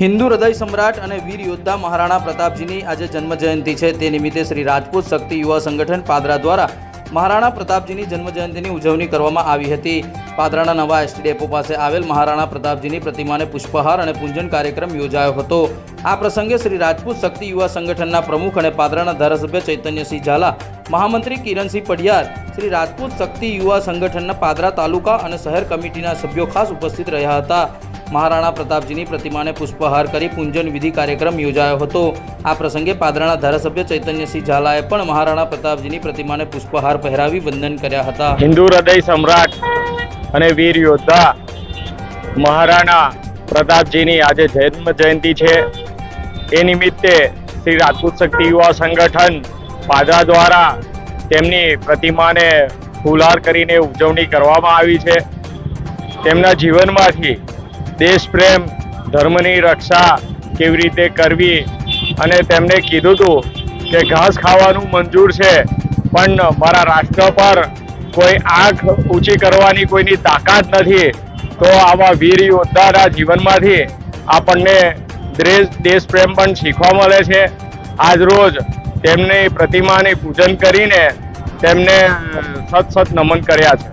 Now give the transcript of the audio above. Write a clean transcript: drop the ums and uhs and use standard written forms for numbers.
હિન્દુ હૃદય સમ્રાટ અને વીર યોદ્ધા મહારાણા પ્રતાપજીની આજે જન્મજયંતિ છે। તે નિમિત્તે શ્રી રાજપૂત શક્તિ યુવા સંગઠન પાદરા દ્વારા મહારાણા પ્રતાપજીની જન્મજયંતિની ઉજવણી કરવામાં આવી હતી। પાદરાના નવા એસટી ડેપો પાસે આવેલ મહારાણા પ્રતાપજીની પ્રતિમાને પુષ્પહાર અને પૂજન કાર્યક્રમ યોજાયો હતો। આ પ્રસંગે શ્રી રાજપૂત શક્તિ યુવા સંગઠનના પ્રમુખ અને પાદરાના ધારાસભ્ય ચૈતન્યસિંહ ઝાલા, મહામંત્રી કિરણસિંહ પઢિયાર, શ્રી રાજપૂત શક્તિ યુવા સંગઠનના પાદરા તાલુકા અને શહેર કમિટીના સભ્યો ખાસ ઉપસ્થિત રહ્યા હતા। મહારાણા પ્રતાપજીની પ્રતિમાને પુષ્પહાર કરી પૂજન વિધિ કાર્યક્રમ યોજાયો હતો। આ પ્રસંગે પાદરાના ધારાસભ્ય ચૈતન્યસિંહ ઝાલાએ પણ મહારાણા પ્રતાપજીની પ્રતિમાને પુષ્પહાર પહેરાવી વંદન કર્યા હતા। હિન્દુ હૃદય સમ્રાટ અને વીર યોદ્ધા મહારાણા પ્રતાપજીની આજે જન્મ જયંતિ છે। એ નિમિત્તે શ્રી રાજપૂત શક્તિ યુવા સંગઠન પાદરા દ્વારા તેમની પ્રતિમાને ફૂલહાર કરીને ઉજવણી કરવામાં આવી છે। તેમના જીવનમાંથી દેશ પ્રેમ, ધર્મની રક્ષા કેવી રીતે કરવી અને તેમને કીધું હતું કે ઘાસ ખાવાનું મંજૂર છે પણ મારા રાષ્ટ્ર પર કોઈ આંખ ઊંચી કરવાની કોઈની તાકાત નથી। તો આવા વીર યોદ્ધાના જીવનમાંથી આપણને દેશ પ્રેમ પણ શીખવા મળે છે। આજ રોજ તેમની પ્રતિમાને પૂજન કરીને તેમને સત નમન કર્યા છે।